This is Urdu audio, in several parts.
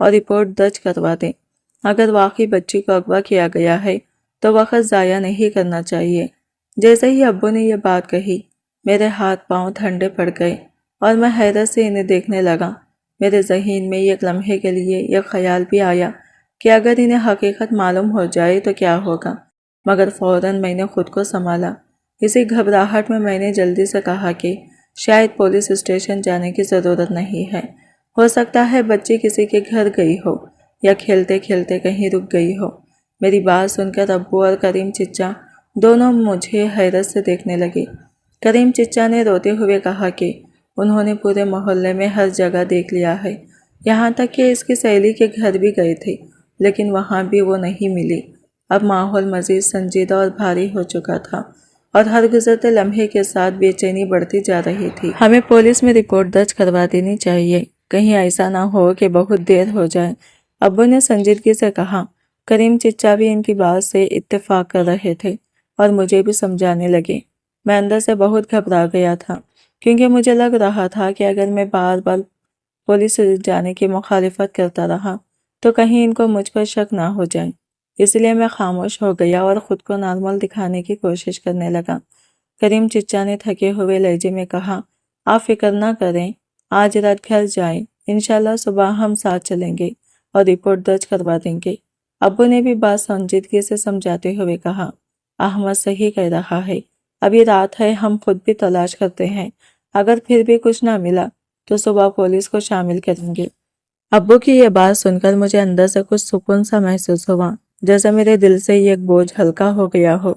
اور رپورٹ درج کروا دیں۔ اگر واقعی بچی کو اغوا کیا گیا ہے تو وقت ضائع نہیں کرنا چاہیے۔ جیسے ہی ابو نے یہ بات کہی میرے ہاتھ پاؤں ٹھنڈے پڑ گئے اور میں حیرت سے انہیں دیکھنے لگا۔ میرے ذہن میں ایک لمحے کے لیے یہ خیال بھی آیا کہ اگر انہیں حقیقت معلوم ہو جائے تو کیا ہوگا، مگر فوراً میں نے خود کو سنبھالا۔ اسی گھبراہٹ میں نے جلدی سے کہا کہ شاید پولیس اسٹیشن جانے کی ضرورت نہیں ہے، ہو سکتا ہے بچی کسی کے گھر گئی ہو یا کھیلتے کھیلتے کہیں رک گئی ہو۔ میری بات سن کر ابو اور کریم چچا دونوں مجھے حیرت سے دیکھنے لگے۔ کریم چچا نے روتے ہوئے کہا کہ انہوں نے پورے محلے میں ہر جگہ دیکھ لیا ہے، یہاں تک کہ اس کی سہیلی کے گھر بھی گئے تھے، لیکن وہاں بھی وہ نہیں ملی۔ اب ماحول مزید سنجیدہ اور بھاری ہو چکا تھا اور ہر گزرتے لمحے کے ساتھ بے چینی بڑھتی جا رہی تھی۔ ہمیں پولیس میں رپورٹ درج کروا دینی چاہیے، کہیں ایسا نہ ہو کہ بہت دیر ہو جائے، ابو نے سنجیدگی سے کہا۔ کریم چچا بھی ان کی بات سے اتفاق کر رہے تھے اور مجھے بھی سمجھانے لگے۔ میں اندر سے بہت گھبرا گیا تھا کیونکہ مجھے لگ رہا تھا کہ اگر میں بار بار پولیس جانے کی مخالفت کرتا رہا تو کہیں ان کو مجھ پر شک نہ ہو جائے۔ اس لیے میں خاموش ہو گیا اور خود کو نارمل دکھانے کی کوشش کرنے لگا۔ کریم چچا نے تھکے ہوئے لہجے میں کہا، آپ فکر نہ کریں، آج رات گھر جائیں، انشاءاللہ صبح ہم ساتھ چلیں گے اور رپورٹ درج کروا دیں گے۔ ابو نے بھی بات سنجیدگی سے سمجھاتے ہوئے کہا، احمد صحیح کہہ رہا ہے، ابھی رات ہے، ہم خود بھی تلاش کرتے ہیں، اگر پھر بھی کچھ نہ ملا تو صبح پولیس کو شامل کریں گے۔ ابو کی یہ بات سن کر مجھے اندر سے کچھ سکون سا محسوس ہوا، جیسے میرے دل سے ایک بوجھ ہلکا ہو گیا ہو۔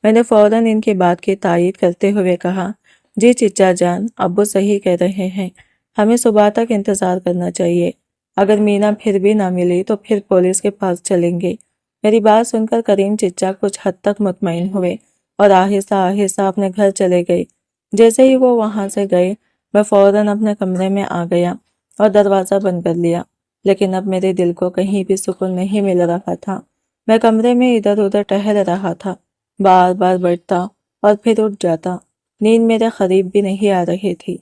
میں نے فوراً ان کی بات کی تائید کرتے ہوئے کہا، جی چچا جان، ابو صحیح کہہ رہے ہیں، ہمیں صبح تک انتظار کرنا چاہیے، اگر مینا پھر بھی نہ ملی تو پھر پولیس کے پاس چلیں گے۔ میری بات سن کر کریم چچا کچھ حد تک مطمئن ہوئے اور آہستہ آہستہ اپنے گھر چلے گئے۔ جیسے ہی وہ وہاں سے گئے میں فوراً اپنے کمرے میں آ گیا اور دروازہ بند کر لیا، لیکن اب میرے دل کو کہیں بھی سکون نہیں مل رہا تھا۔ میں کمرے میں ادھر ادھر ٹہل رہا تھا، بار بار بیٹھتا اور پھر اٹھ جاتا، نیند میرے قریب بھی نہیں آ رہی تھی۔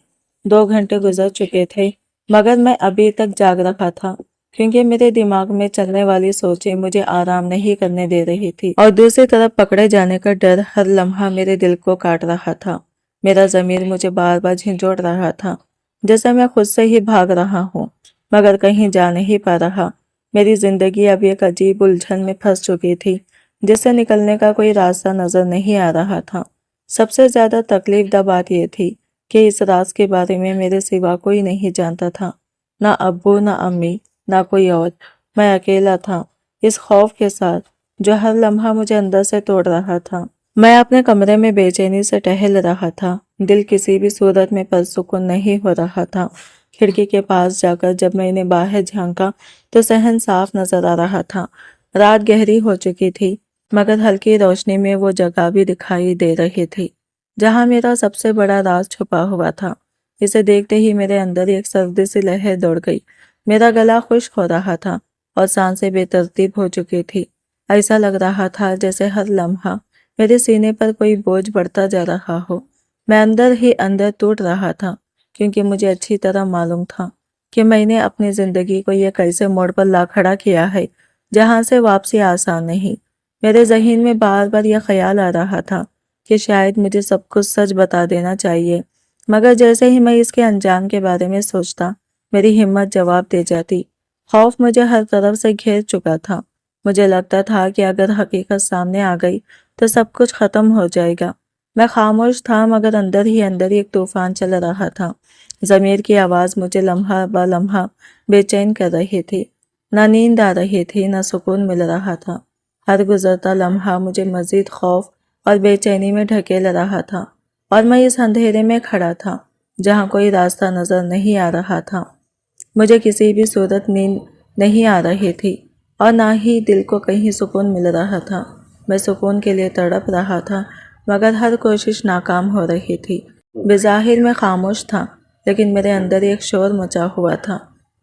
2 گھنٹے گزر چکے تھے مگر میں ابھی تک جاگ رہا تھا کیونکہ میرے دماغ میں چلنے والی سوچیں مجھے آرام نہیں کرنے دے رہی تھی اور دوسری طرف پکڑے جانے کا ڈر ہر لمحہ میرے دل کو کاٹ رہا تھا۔ میرا ضمیر مجھے بار بار جھنجھوڑ رہا تھا جیسے میں خود سے ہی بھاگ رہا ہوں مگر کہیں جا نہیں پا رہا۔ میری زندگی اب ایک عجیب الجھن میں پھنس چکی تھی جس سے نکلنے کا کوئی راستہ نظر نہیں آ رہا تھا۔ سب سے زیادہ تکلیف دہ بات یہ تھی کہ اس راز کے بارے میں میرے سوا کوئی نہیں جانتا تھا، نہ ابو، نہ امی، نہ کوئی اور۔ میں اکیلا تھا اس خوف کے ساتھ جو ہر لمحہ مجھے اندر سے توڑ رہا تھا۔ میں اپنے کمرے میں بے چینی سے ٹہل رہا تھا، دل کسی بھی صورت میں پرسکون نہیں ہو رہا تھا۔ کھڑکی کے پاس جا کر جب میں نے باہر جھانکا تو صحن صاف نظر آ رہا تھا۔ رات گہری ہو چکی تھی مگر ہلکی روشنی میں وہ جگہ بھی دکھائی دے رہی تھی جہاں میرا سب سے بڑا راز چھپا ہوا تھا۔ اسے دیکھتے ہی میرے اندر ایک سردی سی لہر دوڑ گئی، میرا گلا خشک ہو رہا تھا اور سانسیں بے ترتیب ہو چکی تھی۔ ایسا لگ رہا تھا جیسے ہر لمحہ میرے سینے پر کوئی بوجھ بڑھتا جا رہا ہو۔ میں اندر ہی اندر ٹوٹ رہا تھا کیونکہ مجھے اچھی طرح معلوم تھا کہ میں نے اپنی زندگی کو ایک ایسے موڑ پر لا کھڑا کیا ہے جہاں سے واپسی آسان نہیں۔ میرے ذہن میں بار بار یہ خیال آ رہا تھا کہ شاید مجھے سب کچھ سچ بتا دینا چاہیے، مگر جیسے ہی میں اس کے انجام کے بارے میں سوچتا میری ہمت جواب دے جاتی۔ خوف مجھے ہر طرف سے گھیر چکا تھا، مجھے لگتا تھا کہ اگر حقیقت سامنے آ گئی تو سب کچھ ختم ہو جائے گا۔ میں خاموش تھا مگر اندر ہی اندر ایک طوفان چل رہا تھا۔ ضمیر کی آواز مجھے لمحہ بہ لمحہ بے چین کر رہی تھی، نہ نیند آ رہی تھی نہ سکون مل رہا تھا۔ ہر گزرتا لمحہ مجھے مزید خوف اور بے چینی میں ڈھکیل رہا تھا اور میں اس اندھیرے میں کھڑا تھا جہاں کوئی راستہ نظر نہیں آ رہا تھا۔ مجھے کسی بھی صورت نیند نہیں آ رہی تھی اور نہ ہی دل کو کہیں سکون مل رہا تھا۔ میں سکون کے لیے تڑپ رہا تھا مگر ہر کوشش ناکام ہو رہی تھی۔ بظاہر میں خاموش تھا لیکن میرے اندر ایک شور مچا ہوا تھا۔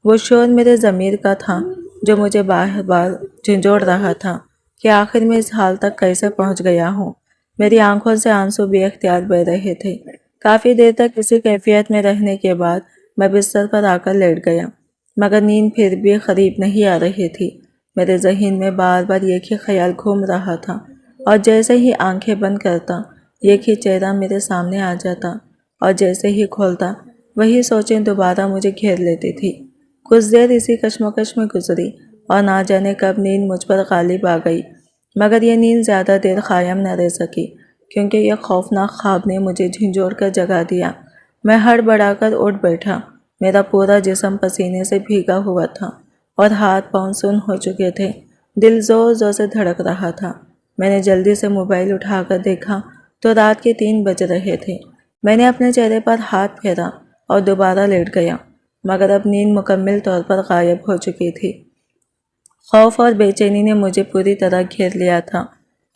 وہ شور میرے ضمیر کا تھا جو مجھے بار بار جھنجھوڑ رہا تھا کہ آخر میں اس حال تک کیسے پہنچ گیا ہوں۔ میری آنکھوں سے آنسو بے اختیار بہہ رہے تھے۔ کافی دیر تک اسی کیفیت میں رہنے کے بعد میں بستر پر آ کر لیٹ گیا۔ مگر نیند پھر بھی قریب نہیں آ رہی تھی۔ میرے ذہن میں بار بار ایک ہی خیال گھوم رہا تھا اور جیسے ہی آنکھیں بند کرتا ایک ہی چہرہ میرے سامنے آ جاتا اور جیسے ہی کھولتا وہی سوچیں دوبارہ مجھے گھیر لیتی تھی۔ کچھ دیر اسی کشمکش میں گزری اور نہ جانے کب نیند مجھ پر غالب آ گئی، مگر یہ نیند زیادہ دیر قائم نہ رہ سکی کیونکہ یہ خوفناک خواب نے مجھے جھنجھوڑ کر جگا دیا۔ میں ہڑبڑا کر اٹھ بیٹھا، میرا پورا جسم پسینے سے بھیگا ہوا تھا اور ہاتھ پاؤں سن ہو چکے تھے، دل زور زور سے دھڑک رہا تھا۔ میں نے جلدی سے موبائل اٹھا کر دیکھا تو رات کے 3 بج رہے تھے۔ میں نے اپنے چہرے پر ہاتھ پھیرا اور دوبارہ لیٹ گیا، مگر اب نیند مکمل طور پر غائب ہو چکی تھی۔ خوف اور بے چینی نے مجھے پوری طرح گھیر لیا تھا۔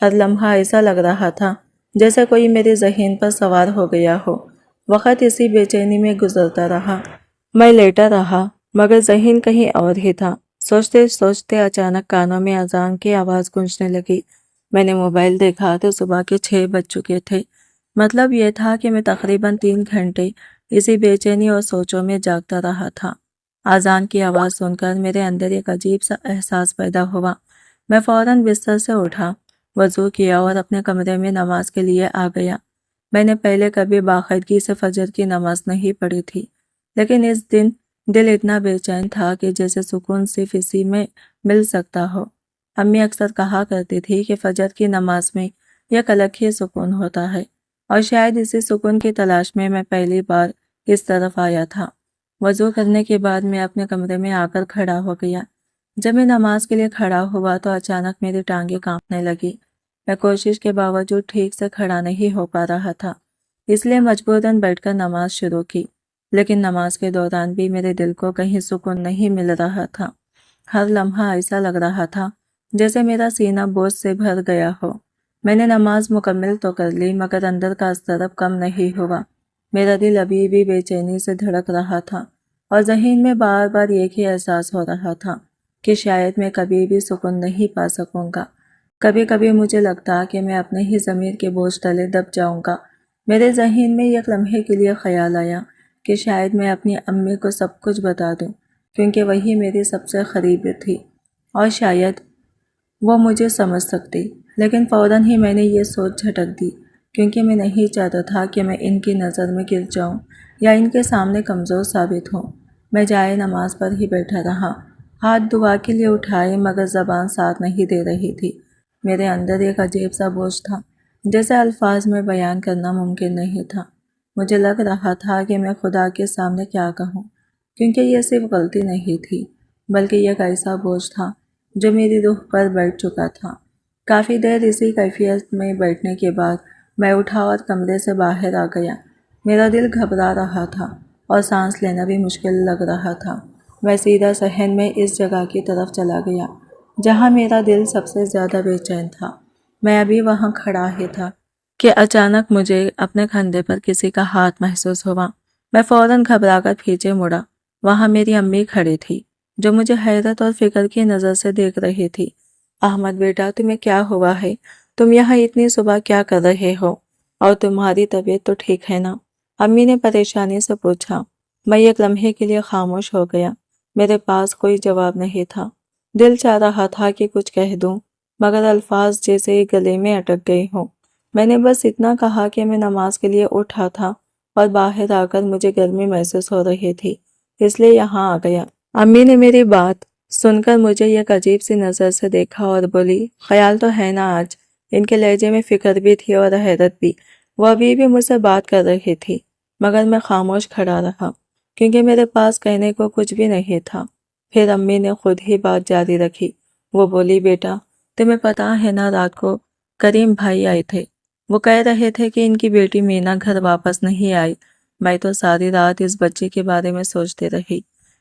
ہر لمحہ ایسا لگ رہا تھا جیسے کوئی میرے ذہن پر سوار ہو گیا ہو۔ وقت اسی بے چینی میں گزرتا رہا۔ میں لیٹا رہا مگر ذہن کہیں اور ہی تھا۔ سوچتے سوچتے اچانک کانوں میں اذان کی آواز گونجنے لگی۔ میں نے موبائل دیکھا تو صبح کے 6 بج چکے تھے۔ مطلب یہ تھا کہ میں تقریباً 3 گھنٹے اسی بے چینی اور سوچوں میں جاگتا رہا تھا۔ اذان کی آواز سن کر میرے اندر ایک عجیب سا احساس پیدا ہوا۔ میں فوراً بستر سے اٹھا، وضو کیا اور اپنے کمرے میں نماز کے لیے آ گیا۔ میں نے پہلے کبھی باقاعدگی سے فجر کی نماز نہیں پڑھی تھی، لیکن اس دن دل اتنا بے چین تھا کہ جیسے سکون صرف اسی میں مل سکتا ہو۔ امی اکثر کہا کرتی تھی کہ فجر کی نماز میں ایک الگ ہی سکون ہوتا ہے، اور شاید اسی سکون کی تلاش میں میں پہلی بار اس طرف آیا تھا۔ وضو کرنے کے بعد میں اپنے کمرے میں آ کر کھڑا ہو گیا۔ جب میں نماز کے لیے کھڑا ہوا تو اچانک میری ٹانگیں کانپنے لگی۔ میں کوشش کے باوجود ٹھیک سے کھڑا نہیں ہو پا رہا تھا، اس لیے مجبوراً بیٹھ کر نماز شروع کی، لیکن نماز کے دوران بھی میرے دل کو کہیں سکون نہیں مل رہا تھا۔ ہر لمحہ ایسا لگ رہا تھا جیسے میرا سینہ بوجھ سے بھر گیا ہو۔ میں نے نماز مکمل تو کر لی مگر اندر کا اضطراب کم نہیں ہوا۔ میرا دل ابھی بھی بے چینی سے دھڑک رہا تھا اور ذہن میں بار بار ایک ہی احساس ہو رہا تھا کہ شاید میں کبھی بھی سکون نہیں پا سکوں گا۔ کبھی کبھی مجھے لگتا کہ میں اپنے ہی ضمیر کے بوجھ تلے دب جاؤں گا۔ میرے ذہن میں ایک لمحے کے لیے خیال آیا کہ شاید میں اپنی امی کو سب کچھ بتا دوں کیونکہ وہی میری سب سے قریب تھی اور شاید وہ مجھے سمجھ سکتی، لیکن فوراً ہی میں نے یہ سوچ جھٹک دی کیونکہ میں نہیں چاہتا تھا کہ میں ان کی نظر میں گر جاؤں یا ان کے سامنے کمزور ثابت ہوں۔ میں جائے نماز پر ہی بیٹھا رہا، ہاتھ دعا کے لیے اٹھائے مگر زبان ساتھ نہیں دے رہی تھی۔ میرے اندر ایک عجیب سا بوجھ تھا جیسے الفاظ میں بیان کرنا ممکن نہیں تھا۔ مجھے لگ رہا تھا کہ میں خدا کے سامنے کیا کہوں، کیونکہ یہ صرف غلطی نہیں تھی بلکہ ایک ایسا بوجھ تھا جو میری روح پر بیٹھ چکا تھا۔ کافی دیر اسی کیفیت میں بیٹھنے کے بعد میں اٹھا اور کمرے سے باہر آ گیا۔ میرا دل گھبرا رہا تھا اور سانس لینا بھی مشکل لگ رہا تھا۔ میں سیدھا صحن میں اس جگہ کی طرف چلا گیا جہاں میرا دل سب سے زیادہ بے چین تھا۔ میں ابھی وہاں کھڑا ہی تھا کہ اچانک مجھے اپنے کندھے پر کسی کا ہاتھ محسوس ہوا۔ میں فوراً گھبرا کر پیچھے مڑا۔ وہاں میری امی کھڑی تھی جو مجھے حیرت اور فکر کی نظر سے دیکھ رہی تھی۔ احمد بیٹا، تمہیں کیا ہوا ہے؟ تم یہاں اتنی صبح کیا کر رہے ہو؟ اور تمہاری طبیعت تو ٹھیک ہے نا؟ امی نے پریشانی سے پوچھا۔ میں ایک لمحے کے لیے خاموش ہو گیا۔ میرے پاس کوئی جواب نہیں تھا۔ دل چاہ رہا تھا کہ کچھ کہہ دوں مگر الفاظ جیسے گلے میں اٹک گئے ہوں۔ میں نے بس اتنا کہا کہ میں نماز کے لیے اٹھا تھا اور باہر آ کر مجھے گرمی محسوس ہو رہی تھی، اس لیے یہاں آ گیا۔ امی نے میری بات سن کر مجھے ایک عجیب سی نظر سے دیکھا اور بولی، خیال تو ہے نا آج؟ ان کے لہجے میں فکر بھی تھی اور حیرت بھی۔ وہ ابھی بھی مجھ سے بات کر رہی تھی مگر میں خاموش کھڑا رہا کیونکہ میرے پاس کہنے کو کچھ بھی نہیں تھا۔ پھر امی نے خود ہی بات جاری رکھی۔ وہ بولی، بیٹا تمہیں پتا ہے نا رات کو کریم بھائی آئے تھے، وہ کہہ رہے تھے کہ ان کی بیٹی مینا گھر واپس نہیں آئی۔ میں تو ساری رات اس بچے کے بارے میں سوچتے رہی،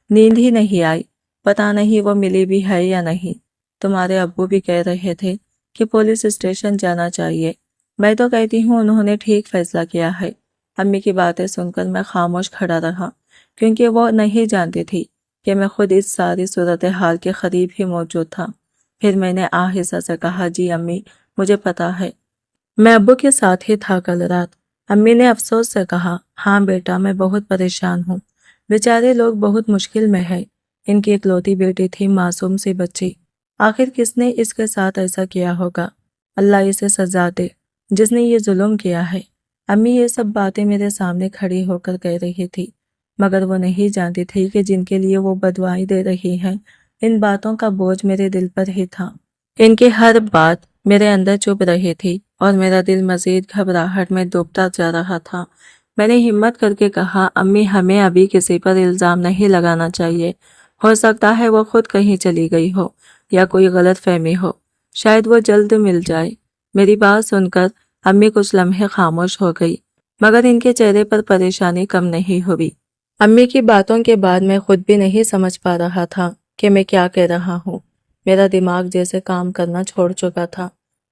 نیند ہی نہیں آئی، پتا نہیں وہ ملی بھی ہے یا نہیں۔ تمہارے ابو بھی کہہ رہے تھے کہ پولیس اسٹیشن جانا چاہیے۔ میں تو کہتی ہوں انہوں نے ٹھیک فیصلہ کیا ہے۔ امی کی باتیں سن کر میں خاموش کھڑا رہا کیونکہ وہ نہیں جانتی تھی کہ میں خود اس ساری صورتحال کے قریب ہی موجود تھا۔ پھر میں نے آہستہ سے کہا، جی امی مجھے پتا ہے، میں ابو کے ساتھ ہی تھا کل رات۔ امی نے افسوس سے کہا، ہاں بیٹا میں بہت پریشان ہوں، بیچارے لوگ بہت مشکل میں ہیں، ان کی اکلوتی بیٹی تھی، معصوم سی بچی۔ آخر کس نے اس کے ساتھ ایسا کیا ہوگا؟ اللہ اسے سزا دے جس نے یہ ظلم کیا ہے۔ امی یہ سب باتیں میرے سامنے کھڑی ہو کر کہہ رہی تھی، مگر وہ نہیں جانتی تھی کہ جن کے لیے وہ بددعائیں دے رہی ہیں، ان باتوں کا بوجھ میرے دل پر ہی تھا۔ ان کی ہر بات میرے اندر چبھ رہی تھی اور میرا دل مزید گھبراہٹ میں ڈوبتا جا رہا تھا۔ میں نے ہمت کر کے کہا، امی ہمیں ابھی کسی پر الزام نہیں لگانا چاہیے۔ ہو سکتا ہے وہ خود کہیں چلی گئی ہو یا کوئی غلط فہمی ہو، شاید وہ جلد مل جائے۔ میری بات سن کر امی کچھ لمحے خاموش ہو گئی، مگر ان کے چہرے پر پریشانی کم نہیں ہوئی۔ امی کی باتوں کے بعد میں خود بھی نہیں سمجھ پا رہا تھا کہ میں کیا کہہ رہا ہوں۔ میرا دماغ جیسے کام کرنا چھوڑ چکا تھا۔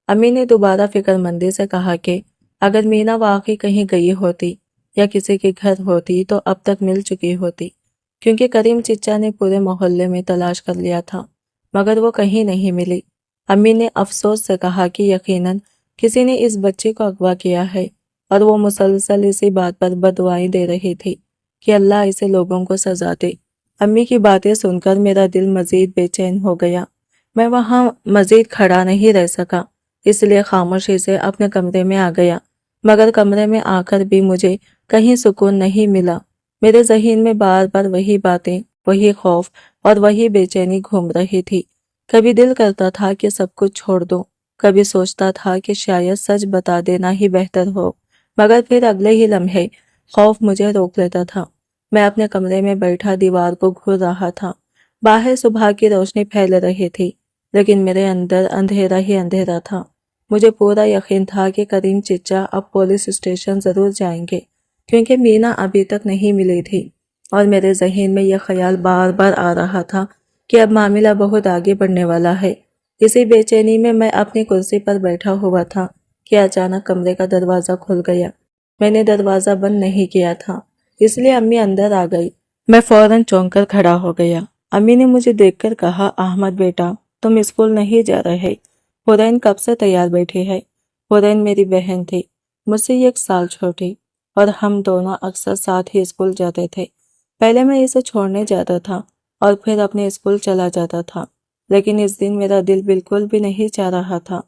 امی نے دوبارہ فکر مندی سے کہا کہ اگر مینا واقعی کہیں گئی ہوتی یا کسی کے گھر ہوتی تو اب تک مل چکی ہوتی، کیونکہ کریم چچا نے پورے محلے میں تلاش کر لیا تھا، مگر وہ کہیں نہیں ملی۔ امی نے افسوس سے کہا کہ یقیناً کسی نے اس بچی کو اغوا کیا ہے، اور وہ مسلسل اسی بات پر بددعائیں دے رہی تھی کہ اللہ اسے لوگوں کو سزا دے۔ امی کی باتیں سن کر میرا دل مزید بے چین ہو گیا۔ میں وہاں مزید کھڑا نہیں رہ سکا، اس لیے خاموشی سے اپنے کمرے میں آ گیا، مگر کمرے میں آ کر بھی مجھے کہیں سکون نہیں ملا۔ میرے ذہن میں بار بار وہی باتیں، وہی خوف اور وہی بے چینی گھوم رہی تھی۔ کبھی دل کرتا تھا کہ سب کچھ چھوڑ دو، کبھی سوچتا تھا کہ شاید سچ بتا دینا ہی بہتر ہو، مگر پھر اگلے ہی لمحے خوف مجھے روک لیتا تھا۔ میں اپنے کمرے میں بیٹھا دیوار کو گھور رہا تھا۔ باہر صبح کی روشنی پھیل رہی تھی، لیکن میرے اندر اندھیرا ہی اندھیرا تھا۔ مجھے پورا یقین تھا کہ کریم چچا اب پولیس اسٹیشن ضرور جائیں گے، کیونکہ مینا ابھی تک نہیں ملی تھی، اور میرے ذہن میں یہ خیال بار بار آ رہا تھا کہ اب معاملہ بہت آگے بڑھنے والا ہے۔ اسی بے چینی میں میں اپنی کرسی پر بیٹھا ہوا تھا کہ اچانک کمرے کا دروازہ کھل گیا۔ میں نے دروازہ بند نہیں کیا تھا، اس لیے امی اندر آ گئی۔ میں فوراً چونک کر کھڑا ہو گیا۔ امی نے مجھے دیکھ کر کہا، احمد بیٹا، تم اسکول نہیں جا رہے؟ حورین کب سے تیار بیٹھی ہے؟ حورین میری بہن تھی، مجھ سے 1 سال چھوٹی، اور ہم دونوں اکثر ساتھ ہی اسکول جاتے تھے۔ پہلے میں اسے چھوڑنے جاتا تھا اور پھر اپنے اسکول چلا جاتا تھا، لیکن اس دن میرا دل بالکل بھی نہیں چاہ رہا تھا۔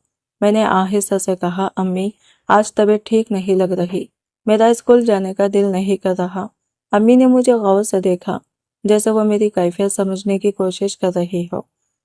میں نے آہستہ سے کہا، امی آج طبیعت ٹھیک نہیں لگ رہی، میرا اسکول جانے کا دل نہیں کر رہا۔ امی نے مجھے غور سے دیکھا، جیسے وہ میری کیفیت سمجھنے کی کوشش کر رہی ہو۔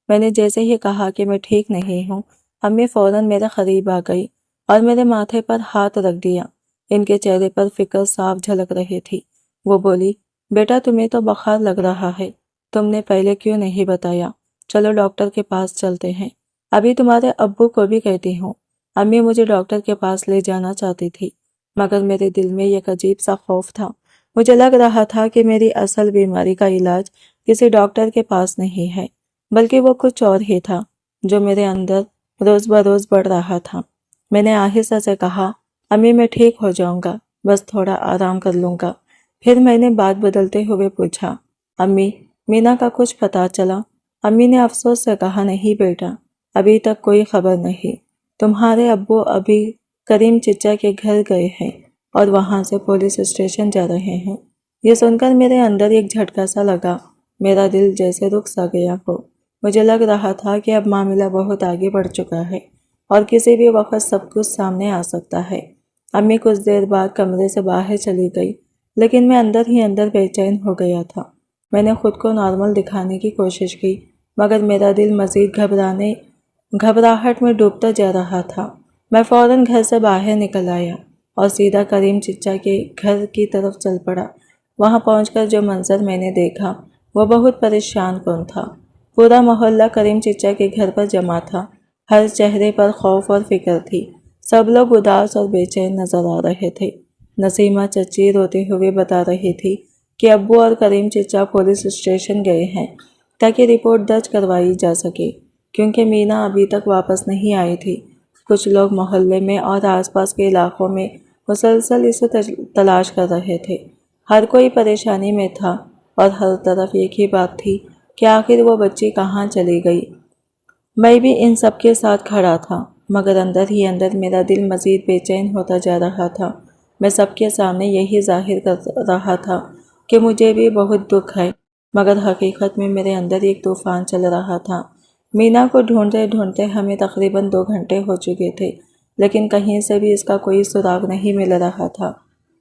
میں نے جیسے ہی کہا کہ میں ٹھیک نہیں ہوں، امی فوراً میرے قریب آ گئی اور میرے ماتھے پر ہاتھ رکھ دیا۔ ان کے چہرے پر فکر صاف جھلک رہی تھی۔ وہ بولی، بیٹا تمہیں تو بخار لگ رہا ہے، تم نے پہلے کیوں نہیں بتایا؟ چلو ڈاکٹر کے پاس چلتے ہیں، ابھی تمہارے ابو کو بھی کہتی ہوں۔ امی مجھے ڈاکٹر کے پاس لے جانا چاہتی تھی، مگر میرے دل میں ایک عجیب سا خوف تھا۔ مجھے لگ رہا تھا کہ میری اصل بیماری کا علاج کسی ڈاکٹر کے پاس نہیں ہے، بلکہ وہ کچھ اور ہی تھا جو میرے اندر روز بروز بڑھ رہا تھا۔ میں نے آہستہ سے کہا، امی میں ٹھیک ہو جاؤں گا، بس تھوڑا آرام کر لوں گا۔ پھر میں نے بات بدلتے ہوئے پوچھا، امی مینا کا کچھ پتہ چلا؟ امی نے افسوس سے کہا، نہیں بیٹا، ابھی تک کوئی خبر نہیں۔ تمہارے ابو ابھی کریم چچا کے گھر گئے ہیں اور وہاں سے پولیس اسٹیشن جا رہے ہیں۔ یہ سن کر میرے اندر ایک جھٹکا سا لگا، میرا دل جیسے رک سا گیا ہو۔ مجھے لگ رہا تھا کہ اب معاملہ بہت آگے بڑھ چکا ہے اور کسی بھی وقت سب کچھ سامنے آ سکتا ہے۔ امی کچھ دیر بعد کمرے سے باہر چلی گئی، لیکن میں اندر ہی اندر بے چین ہو گیا تھا۔ میں نے خود کو نارمل دکھانے کی کوشش کی، مگر میرا دل مزید گھبراہٹ میں ڈوبتا جا رہا تھا۔ میں فوراً گھر سے باہر نکل آیا اور سیدھا کریم چچا کے گھر کی طرف چل پڑا۔ وہاں پہنچ کر جو منظر میں نے دیکھا وہ بہت پریشان کن تھا۔ پورا محلہ کریم چچا کے گھر پر جمع تھا، ہر چہرے پر خوف اور فکر تھی، سب لوگ اداس اور بے چین نظر آ رہے تھے۔ نسیمہ چچی روتے ہوئے بتا رہی تھی کہ ابو اور کریم چچا پولیس اسٹیشن گئے ہیں تاکہ رپورٹ درج کروائی جا سکے، کیونکہ مینا ابھی تک واپس نہیں آئی تھی۔ کچھ لوگ محلے میں اور آس پاس کے علاقوں میں مسلسل اسے تلاش کر رہے تھے۔ ہر کوئی پریشانی میں تھا اور ہر طرف ایک ہی بات تھی کہ آخر وہ بچی کہاں چلی گئی۔ میں بھی ان سب کے ساتھ کھڑا تھا، مگر اندر ہی اندر میرا دل مزید بے چین ہوتا جا رہا تھا۔ میں سب کے سامنے یہی ظاہر کر رہا تھا کہ مجھے بھی بہت دکھ ہے۔ مگر حقیقت میں میرے اندر ایک طوفان چل رہا تھا۔ مینا کو ڈھونڈتے ڈھونڈتے ہمیں تقریباً 2 گھنٹے ہو چکے تھے، لیکن کہیں سے بھی اس کا کوئی سراغ نہیں مل رہا تھا۔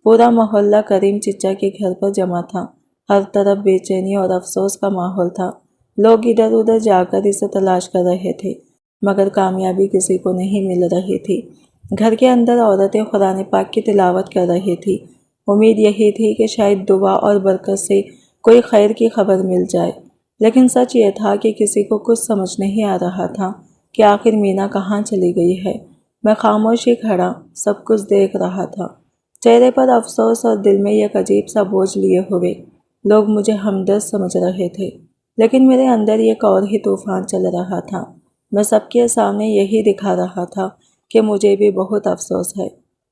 پورا محلہ کریم چچا کے گھر پر جمع تھا۔ ہر طرف بے چینی اور افسوس کا ماحول تھا۔ لوگ ادھر ادھر جا کر اسے تلاش کر رہے تھے، مگر کامیابی کسی کو نہیں مل رہی تھی۔ گھر کے اندر عورتیں قرآن پاک کی تلاوت کر رہی تھی۔ امید یہی تھی کہ شاید دعا اور برکت سے کوئی خیر کی خبر مل جائے، لیکن سچ یہ تھا کہ کسی کو کچھ سمجھ نہیں آ رہا تھا کہ آخر مینا کہاں چلی گئی ہے۔ میں خاموش ہی کھڑا سب کچھ دیکھ رہا تھا، چہرے پر افسوس اور دل میں ایک عجیب سا بوجھ لیے ہوئے۔ لوگ مجھے ہمدرد سمجھ رہے تھے، لیکن میرے اندر ایک اور ہی طوفان چل رہا تھا۔ میں سب کے سامنے یہی دکھا رہا تھا کہ مجھے بھی بہت افسوس ہے،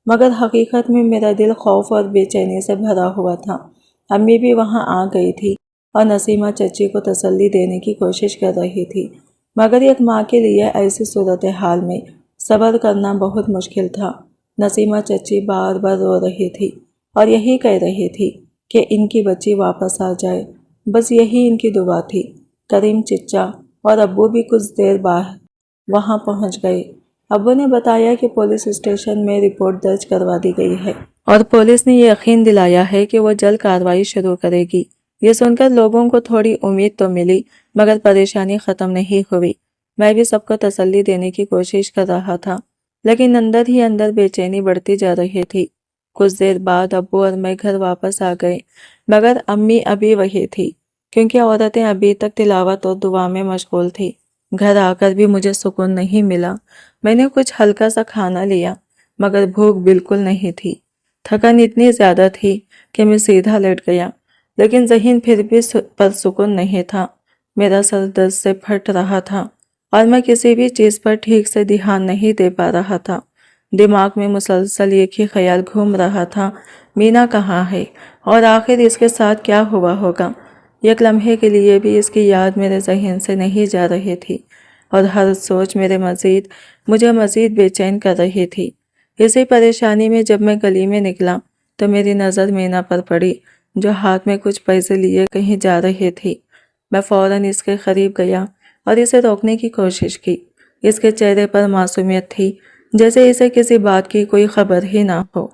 مگر حقیقت میں میرا دل خوف اور بے چینی سے بھرا ہوا تھا۔ امی بھی وہاں آ گئی تھی اور نسیمہ چچی کو تسلی دینے کی کوشش کر رہی تھی، مگر ایک ماں کے لیے ایسی صورتحال میں صبر کرنا بہت مشکل تھا۔ نسیمہ چچی بار بار رو رہی تھی اور یہی کہہ رہی تھی کہ ان کی بچی واپس آ جائے، بس یہی ان کی دعا تھی۔ کریم چچا اور ابو بھی کچھ دیر بعد وہاں پہنچ گئے۔ ابو نے بتایا کہ پولیس اسٹیشن میں رپورٹ درج کروا دی گئی ہے اور پولیس نے یہ یقین دلایا ہے کہ وہ جلد کارروائی شروع کرے گی۔ یہ سن کر لوگوں کو تھوڑی امید تو ملی، مگر پریشانی ختم نہیں ہوئی۔ میں بھی سب کو تسلی دینے کی کوشش کر رہا تھا، لیکن اندر ہی اندر بے چینی بڑھتی جا رہی تھی۔ کچھ دیر بعد ابو اور میں گھر واپس آ گئے، مگر امی ابھی وہی تھی، کیونکہ عورتیں ابھی تک تلاوت اور دعا میں مشغول تھی۔ گھر آ کر بھی مجھے سکون نہیں ملا۔ میں نے کچھ ہلکا سا کھانا لیا، مگر بھوک بالکل نہیں تھی۔ تھکن اتنی زیادہ تھی کہ میں سیدھا لیٹ گیا، لیکن ذہن پھر بھی پرسکون نہیں تھا۔ میرا سر درد سے پھٹ رہا تھا اور میں کسی بھی چیز پر ٹھیک سے دھیان نہیں دے پا رہا تھا۔ دماغ میں مسلسل ایک ہی خیال گھوم رہا تھا، مینا کہاں ہے اور آخر اس کے ساتھ کیا ہوا ہوگا۔ ایک لمحے کے لیے بھی اس کی یاد میرے ذہن سے نہیں جا رہی تھی، اور ہر سوچ مجھے مزید بے چین کر رہی تھی۔ اسی پریشانی میں جب میں گلی میں نکلا تو میری نظر مینا پر پڑی، جو ہاتھ میں کچھ پیسے لیے کہیں جا رہی تھی۔ میں فوراً اس کے قریب گیا اور اسے روکنے کی کوشش کی۔ اس کے چہرے پر معصومیت تھی، جیسے اسے کسی بات کی کوئی خبر ہی نہ ہو۔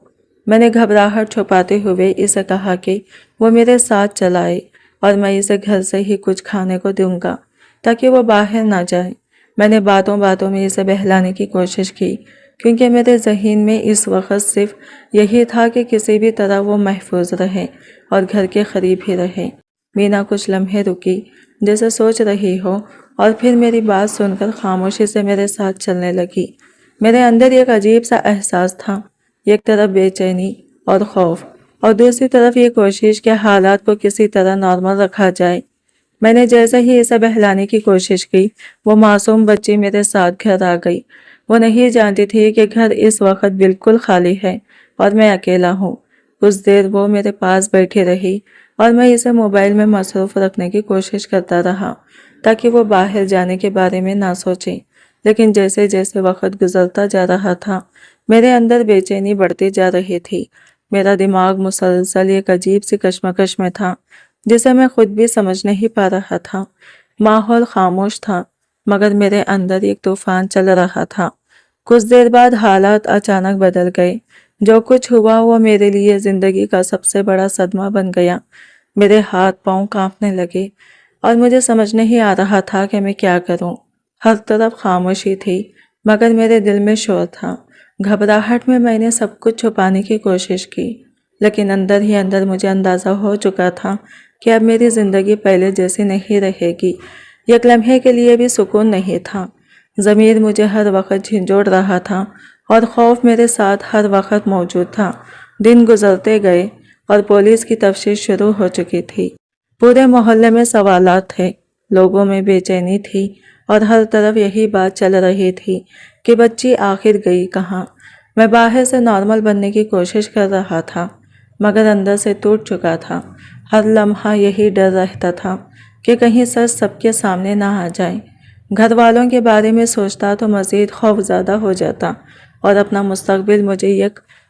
میں نے گھبراہٹ چھپاتے ہوئے اسے کہا کہ وہ میرے ساتھ چلائے اور میں اسے گھر سے ہی کچھ کھانے کو دوں گا تاکہ وہ باہر نہ جائے۔ میں نے باتوں باتوں میں اسے بہلانے کی کوشش کی، کیونکہ میرے ذہن میں اس وقت صرف یہی تھا کہ کسی بھی طرح وہ محفوظ رہے اور گھر کے قریب ہی رہے۔ مینا کچھ لمحے رکی، جیسے سوچ رہی ہو، اور پھر میری بات سن کر خاموشی سے میرے ساتھ چلنے لگی۔ میرے اندر ایک عجیب سا احساس تھا، ایک طرف بے چینی اور خوف، اور دوسری طرف یہ کوشش کہ حالات کو کسی طرح نارمل رکھا جائے۔ میں نے جیسے ہی اسے بہلانے کی کوشش کی، وہ معصوم بچی میرے ساتھ گھر آ گئی۔ وہ نہیں جانتی تھی کہ گھر اس وقت بالکل خالی ہے اور میں اکیلا ہوں۔ کچھ دیر وہ میرے پاس بیٹھی رہی اور میں اسے موبائل میں مصروف رکھنے کی کوشش کرتا رہا تاکہ وہ باہر جانے کے بارے میں نہ سوچے، لیکن جیسے جیسے وقت گزرتا جا رہا تھا میرے اندر بے چینی بڑھتی جا رہی تھی۔ میرا دماغ مسلسل ایک عجیب سی کشمکش میں تھا جسے میں خود بھی سمجھ نہیں پا رہا تھا۔ ماحول خاموش تھا، مگر میرے اندر ایک طوفان چل رہا تھا۔ کچھ دیر بعد حالات اچانک بدل گئے۔ جو کچھ ہوا وہ میرے لیے زندگی کا سب سے بڑا صدمہ بن گیا۔ میرے ہاتھ پاؤں کانپنے لگے اور مجھے سمجھ نہیں آ رہا تھا کہ میں کیا کروں۔ ہر طرف خاموشی تھی، مگر میرے دل میں شور تھا۔ گھبراہٹ میں نے سب کچھ چھپانے کی کوشش کی، لیکن اندر ہی اندر مجھے اندازہ ہو چکا تھا کہ اب میری زندگی پہلے جیسی نہیں رہے گی۔ ایک لمحے کے لیے بھی سکون نہیں تھا۔ ضمیر مجھے ہر وقت جھنجھوڑ رہا تھا اور خوف میرے ساتھ ہر وقت موجود تھا۔ دن گزرتے گئے اور پولیس کی تفتیش شروع ہو چکی تھی۔ پورے محلے میں سوالات تھے، لوگوں میں بے چینی تھی، اور ہر طرف یہی بات چل رہی تھی کہ بچی آخر گئی کہاں۔ میں باہر سے نارمل بننے کی کوشش کر رہا تھا، مگر اندر سے ٹوٹ چکا تھا۔ ہر لمحہ یہی ڈر رہتا تھا کہ کہیں سچ سب کے سامنے نہ آ جائے۔ گھر والوں کے بارے میں سوچتا تو مزید خوف زیادہ ہو جاتا، اور اپنا مستقبل مجھے ایک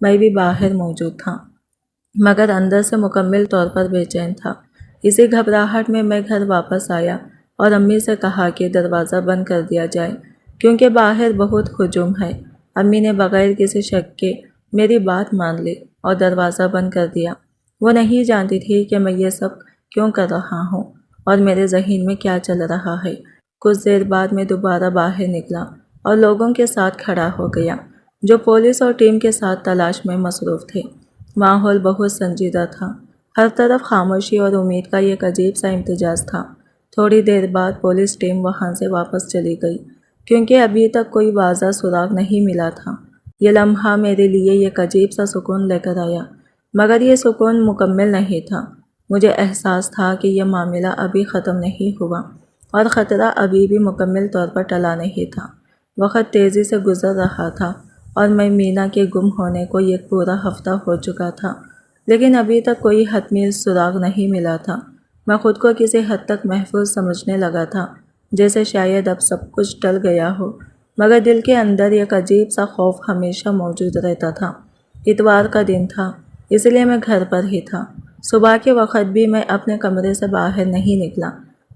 میں بھی باہر موجود تھا، مگر اندر سے مکمل طور پر بے چین تھا۔ اسی گھبراہٹ میں میں گھر واپس آیا اور امی سے کہا کہ دروازہ بند کر دیا جائے کیونکہ باہر بہت ہجوم ہے۔ امی نے بغیر کسی شک کے میری بات مان لی اور دروازہ بند کر دیا۔ وہ نہیں جانتی تھی کہ میں یہ سب کیوں کر رہا ہوں اور میرے ذہن میں کیا چل رہا ہے۔ کچھ دیر بعد میں دوبارہ باہر نکلا اور لوگوں کے ساتھ کھڑا ہو گیا جو پولیس اور ٹیم کے ساتھ تلاش میں مصروف تھے۔ ماحول بہت سنجیدہ تھا، ہر طرف خاموشی اور امید کا ایک عجیب سا امتزاج تھا۔ تھوڑی دیر بعد پولیس ٹیم وہاں سے واپس چلی گئی کیونکہ ابھی تک کوئی واضح سراغ نہیں ملا تھا۔ یہ لمحہ میرے لیے ایک عجیب سا سکون لے کر آیا، مگر یہ سکون مکمل نہیں تھا۔ مجھے احساس تھا کہ یہ معاملہ ابھی ختم نہیں ہوا اور خطرہ ابھی بھی مکمل طور پر ٹلا نہیں تھا۔ وقت تیزی سے گزر رہا تھا اور میں مینا کے گم ہونے کو ایک پورا ہفتہ ہو چکا تھا، لیکن ابھی تک کوئی حتمی سراغ نہیں ملا تھا۔ میں خود کو کسی حد تک محفوظ سمجھنے لگا تھا، جیسے شاید اب سب کچھ ٹل گیا ہو، مگر دل کے اندر ایک عجیب سا خوف ہمیشہ موجود رہتا تھا۔ اتوار کا دن تھا، اس لیے میں گھر پر ہی تھا۔ صبح کے وقت بھی میں اپنے کمرے سے باہر نہیں نکلا۔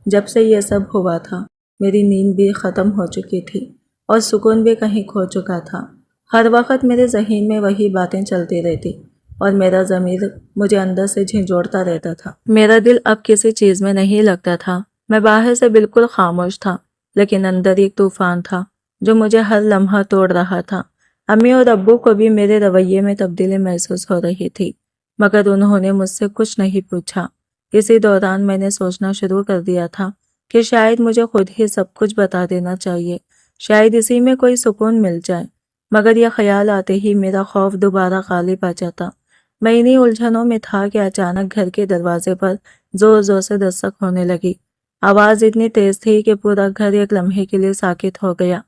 جب سے یہ سب ہوا تھا میری نیند بھی ختم ہو چکی تھی اور سکون بھی کہیں کھو چکا تھا۔ ہر وقت میرے ذہن میں وہی باتیں چلتی رہتی اور میرا ضمیر مجھے اندر سے جھنجھوڑتا رہتا تھا۔ میرا دل اب کسی چیز میں نہیں لگتا تھا۔ میں باہر سے بالکل خاموش تھا، لیکن اندر ایک طوفان تھا جو مجھے ہر لمحہ توڑ رہا تھا۔ امی اور ابو کو بھی میرے رویے میں تبدیلی محسوس ہو رہی تھی، مگر انہوں نے مجھ سے کچھ نہیں پوچھا۔ اسی دوران میں نے سوچنا شروع کر دیا تھا کہ شاید مجھے خود ہی سب کچھ بتا دینا چاہیے، شاید اسی میں کوئی سکون مل جائے، مگر یہ خیال آتے ہی میرا خوف دوبارہ غالب آ جاتا۔ میں انہی الجھنوں میں تھا کہ اچانک گھر کے دروازے پر زور زور سے دستک ہونے لگی۔ آواز اتنی تیز تھی کہ پورا گھر ایک لمحے کے لیے ساکت ہو گیا۔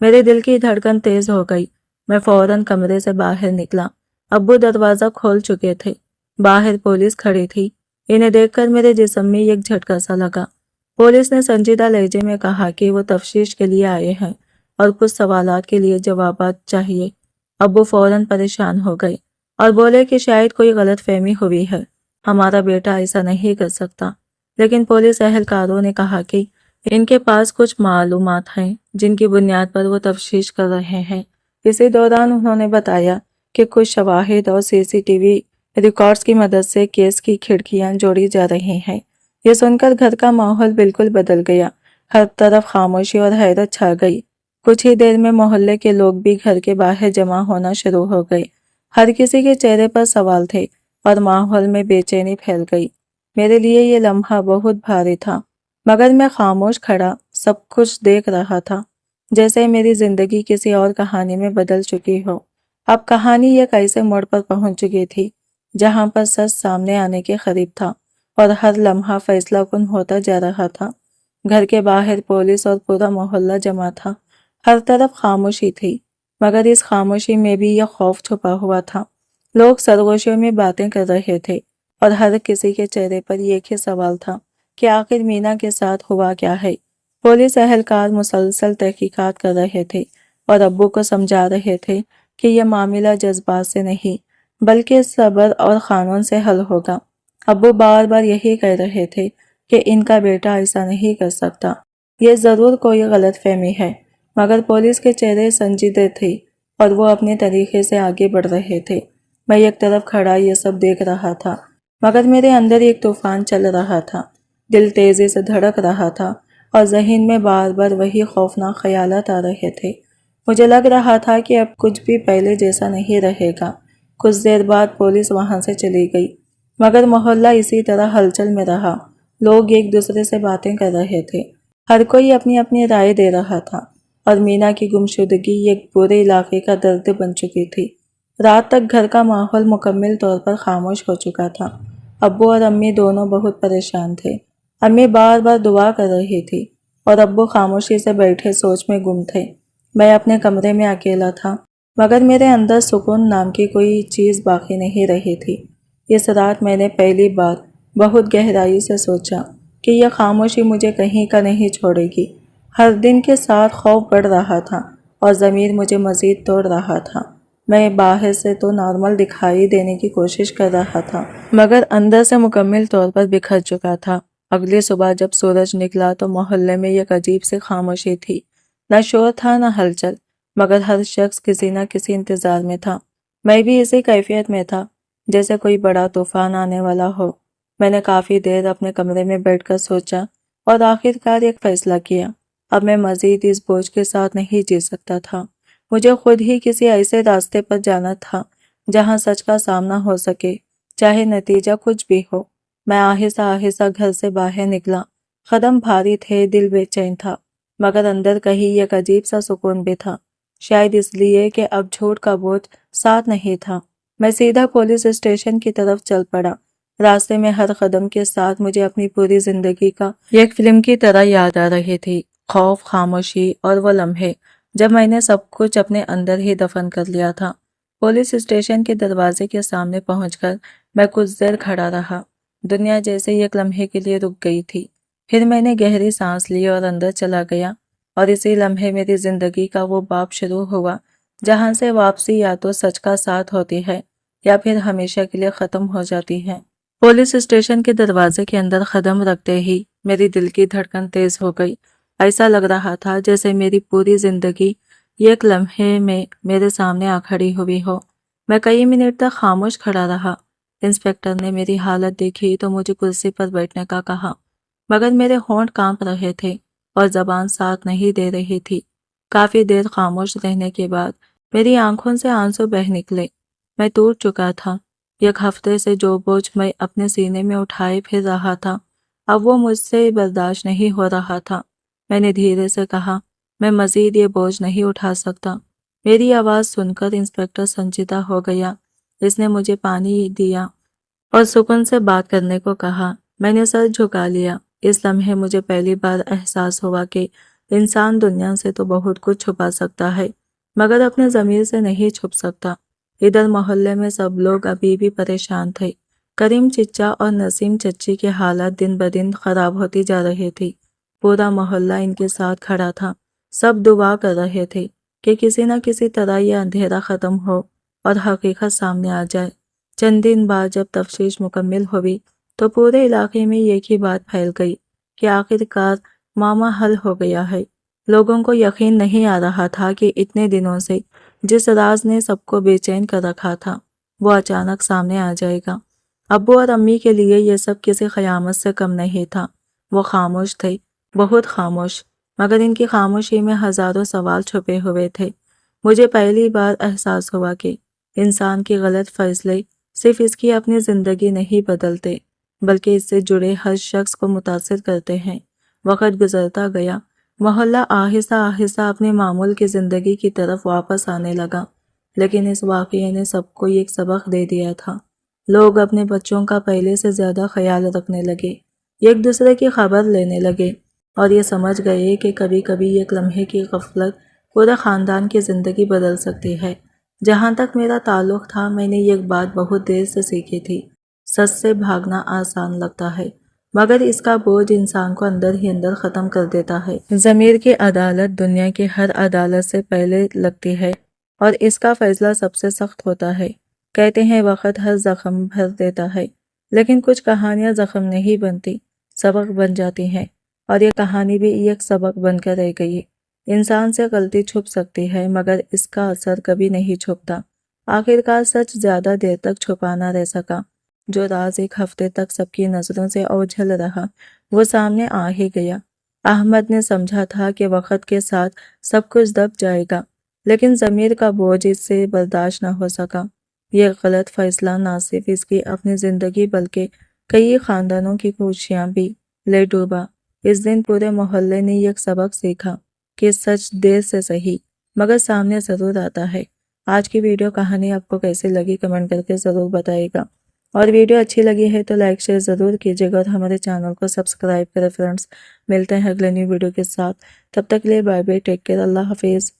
میرے دل کی دھڑکن تیز ہو گئی۔ میں فوراً کمرے سے باہر نکلا۔ ابو دروازہ کھول چکے تھے، باہر پولیس کھڑی تھی۔ انہیں دیکھ کر میرے جسم میں ایک جھٹکا سا لگا۔ پولیس نے سنجیدہ لہجے میں کہا کہ وہ تفتیش کے لیے آئے ہیں اور کچھ سوالات کے لیے جوابات چاہیے۔ ابو فوراً پریشان ہو گئے اور بولے کہ شاید کوئی غلط فہمی ہوئی ہے، ہمارا بیٹا ایسا نہیں کر سکتا۔ لیکن پولیس اہلکاروں نے کہا کہ ان کے پاس کچھ معلومات ہیں جن کی بنیاد پر وہ تفتیش کر رہے ہیں۔ اسی دوران انہوں نے بتایا کہ کچھ شواہد اور CCTV ریکارڈز کی مدد سے کیس کی کھڑکیاں جوڑی جا رہی ہیں۔ یہ سن کر گھر کا ماحول بالکل بدل گیا۔ ہر طرف خاموشی اور حیرت چھا گئی۔ کچھ ہی دیر میں محلے کے لوگ بھی گھر کے باہر جمع ہونا شروع ہو گئے۔ ہر کسی کے چہرے پر سوال تھے اور ماحول میں بے چینی پھیل گئی۔ میرے لیے یہ لمحہ بہت بھاری تھا، مگر میں خاموش کھڑا سب کچھ دیکھ رہا تھا، جیسے میری زندگی کسی اور کہانی میں بدل چکی ہو۔ اب کہانی ایک ایسے موڑ پر پہنچ چکی تھی جہاں پر سچ سامنے آنے کے قریب تھا اور ہر لمحہ فیصلہ کن ہوتا جا رہا تھا۔ گھر کے باہر پولیس اور پورا محلہ جمع تھا۔ ہر طرف خاموشی تھی، مگر اس خاموشی میں بھی یہ خوف چھپا ہوا تھا۔ لوگ سرگوشیوں میں باتیں کر رہے تھے اور ہر کسی کے چہرے پر ایک ہی سوال تھا کہ آخر مینا کے ساتھ ہوا کیا ہے۔ پولیس اہلکار مسلسل تحقیقات کر رہے تھے اور ابو کو سمجھا رہے تھے کہ یہ معاملہ جذبات سے نہیں بلکہ صبر اور قانون سے حل ہوگا۔ ابو بار بار یہی کہہ رہے تھے کہ ان کا بیٹا ایسا نہیں کر سکتا، یہ ضرور کوئی غلط فہمی ہے، مگر پولیس کے چہرے سنجیدہ تھے اور وہ اپنے طریقے سے آگے بڑھ رہے تھے۔ میں ایک طرف کھڑا یہ سب دیکھ رہا تھا، مگر میرے اندر ایک طوفان چل رہا تھا۔ دل تیزی سے دھڑک رہا تھا اور ذہن میں بار بار وہی خوفناک خیالات آ رہے تھے۔ مجھے لگ رہا تھا کہ اب کچھ بھی پہلے جیسا نہیں رہے گا۔ کچھ دیر بعد پولیس وہاں سے چلی گئی، مگر محلہ اسی طرح ہلچل میں رہا۔ لوگ ایک دوسرے سے باتیں کر رہے تھے، ہر کوئی اپنی اپنی رائے دے رہا تھا، اور مینا کی گمشدگی ایک پورے علاقے کا درد بن چکی تھی۔ رات تک گھر کا ماحول مکمل طور پر خاموش ہو چکا تھا۔ ابو اور امی دونوں بہت پریشان تھے۔ امی بار بار دعا کر رہی تھی اور ابو خاموشی سے بیٹھے سوچ میں گم تھے۔ میں اپنے کمرے میں اکیلا تھا، مگر میرے اندر سکون نام کی کوئی چیز باقی نہیں رہی تھی۔ اس رات میں نے پہلی بار بہت گہرائی سے سوچا کہ یہ خاموشی مجھے کہیں کا نہیں چھوڑے گی۔ ہر دن کے ساتھ خوف بڑھ رہا تھا اور ضمیر مجھے مزید توڑ رہا تھا۔ میں باہر سے تو نارمل دکھائی دینے کی کوشش کر رہا تھا مگر اندر سے مکمل طور پر بکھر چکا تھا۔ اگلی صبح جب سورج نکلا تو محلے میں ایک عجیب سی خاموشی تھی، نہ شور تھا نہ ہلچل، مگر ہر شخص کسی نہ کسی انتظار میں تھا۔ میں بھی اسی کیفیت میں تھا، جیسے کوئی بڑا طوفان آنے والا ہو۔ میں نے کافی دیر اپنے کمرے میں بیٹھ کر سوچا اور آخر کار ایک فیصلہ کیا۔ اب میں مزید اس بوجھ کے ساتھ نہیں جی سکتا تھا۔ مجھے خود ہی کسی ایسے راستے پر جانا تھا جہاں سچ کا سامنا ہو سکے، چاہے نتیجہ کچھ بھی ہو۔ میں آہستہ آہستہ گھر سے باہر نکلا۔ قدم بھاری تھے، دل بے چین تھا، مگر اندر کہیں ایک عجیب سا سکون بھی تھا، شاید اس لیے کہ اب جھوٹ کا بوجھ ساتھ نہیں تھا۔ میں سیدھا پولیس اسٹیشن کی طرف چل پڑا۔ راستے میں ہر قدم کے ساتھ مجھے اپنی پوری زندگی کا ایک فلم کی طرح یاد آ رہی تھی، خوف، خاموشی اور وہ لمحے جب میں نے سب کچھ اپنے اندر ہی دفن کر لیا تھا۔ پولیس اسٹیشن کے دروازے کے سامنے پہنچ کر میں کچھ دیر کھڑا رہا۔ دنیا جیسے ایک لمحے کے لیے رک گئی تھی۔ پھر میں نے گہری سانس لی اور اندر چلا گیا، اور اسی لمحے میری زندگی کا وہ باب شروع ہوا جہاں سے واپسی یا تو سچ کا ساتھ ہوتی ہے یا پھر ہمیشہ کے لیے ختم ہو جاتی ہے۔ پولیس اسٹیشن کے دروازے کے اندر قدم رکھتے ہی میری دل کی دھڑکن تیز ہو گئی۔ ایسا لگ رہا تھا جیسے میری پوری زندگی ایک لمحے میں میرے سامنے آ کھڑی ہوئی ہو۔ میں کئی منٹ تک خاموش کھڑا رہا۔ انسپکٹر نے میری حالت دیکھی تو مجھے کرسی پر بیٹھنے کا کہا، مگر میرے ہونٹ کانپ رہے تھے اور زبان ساتھ نہیں دے رہی تھی۔ کافی دیر خاموش رہنے کے بعد میری آنکھوں سے آنسو بہہ نکلے۔ میں ٹوٹ چکا تھا۔ ایک ہفتے سے جو بوجھ میں اپنے سینے میں اٹھائے پھر رہا تھا، اب وہ مجھ سے برداشت نہیں ہو رہا تھا۔ میں نے دھیرے سے کہا، میں مزید یہ بوجھ نہیں اٹھا سکتا۔ میری آواز سن کر انسپکٹر سنجیدہ ہو گیا۔ اس نے مجھے پانی دیا اور سکون سے بات کرنے کو کہا۔ میں نے سر جھکا لیا۔ اس لمحے مجھے پہلی بار احساس ہوا کہ انسان دنیا سے تو بہت کچھ چھپا سکتا ہے، مگر اپنے ضمیر سے نہیں چھپ سکتا۔ ادھر محلے میں سب لوگ ابھی بھی پریشان تھے۔ کریم چچا اور نسیم چچی کی حالت دن بدن خراب ہوتی جا رہی تھی۔ پورا محلہ ان کے ساتھ کھڑا تھا۔ سب دعا کر رہے تھے کہ کسی نہ کسی طرح یہ اندھیرا ختم ہو اور حقیقت سامنے آ جائے۔ چند دن بعد جب تفتیش مکمل ہوئی تو پورے علاقے میں ایک ہی بات پھیل گئی کہ آخر کار معاملہ حل ہو گیا ہے۔ لوگوں کو یقین نہیں آ رہا تھا کہ اتنے دنوں سے جس راز نے سب کو بے چین کر رکھا تھا وہ اچانک سامنے آ جائے گا۔ ابو اور امی کے لیے یہ سب کسی قیامت سے کم نہیں تھا۔ وہ خاموش تھے، بہت خاموش، مگر ان کی خاموشی میں ہزاروں سوال چھپے ہوئے تھے۔ مجھے پہلی بار احساس ہوا کہ انسان کے غلط فیصلے صرف اس کی اپنی زندگی نہیں بدلتے، بلکہ اس سے جڑے ہر شخص کو متاثر کرتے ہیں۔ وقت گزرتا گیا، محلہ آہستہ آہستہ اپنے معمول کی زندگی کی طرف واپس آنے لگا، لیکن اس واقعے نے سب کو ایک سبق دے دیا تھا۔ لوگ اپنے بچوں کا پہلے سے زیادہ خیال رکھنے لگے، ایک دوسرے کی خبر لینے لگے، اور یہ سمجھ گئے کہ کبھی کبھی ایک لمحے کی غفلت پورے خاندان کی زندگی بدل سکتی ہے۔ جہاں تک میرا تعلق تھا، میں نے ایک بات بہت دیر سے سیکھی تھی، سچ سے بھاگنا آسان لگتا ہے، مگر اس کا بوجھ انسان کو اندر ہی اندر ختم کر دیتا ہے۔ ضمیر کی عدالت دنیا کی ہر عدالت سے پہلے لگتی ہے، اور اس کا فیصلہ سب سے سخت ہوتا ہے۔ کہتے ہیں وقت ہر زخم بھر دیتا ہے، لیکن کچھ کہانیاں زخم نہیں بنتی، سبق بن جاتی ہیں، اور یہ کہانی بھی ایک سبق بن کر رہ گئی۔ انسان سے غلطی چھپ سکتی ہے، مگر اس کا اثر کبھی نہیں چھپتا۔ آخرکار سچ زیادہ دیر تک چھپا نہ رہ سکا۔ جو راز ایک ہفتے تک سب کی نظروں سے اوجھل رہا، وہ سامنے آ ہی گیا۔ احمد نے سمجھا تھا کہ وقت کے ساتھ سب کچھ دب جائے گا، لیکن ضمیر کا بوجھ اس سے برداشت نہ ہو سکا۔ یہ غلط فیصلہ نہ صرف اس کی اپنی زندگی بلکہ کئی خاندانوں کی خوشیاں بھی لے ڈوبا۔ اس دن پورے محلے نے ایک سبق سیکھا کہ سچ دیر سے صحیح مگر سامنے ضرور آتا ہے۔ آج کی ویڈیو کہانی آپ کو کیسی لگی کمنٹ کر کے ضرور بتائے گا، اور ویڈیو اچھی لگی ہے تو لائک شیئر ضرور کیجیے گا اور ہمارے چینل کو سبسکرائب کریں۔ فرینڈس، ملتے ہیں اگلے نیو ویڈیو کے ساتھ، تب تک کے لیے بائے بائے، ٹیک کیئر، اللہ حافظ۔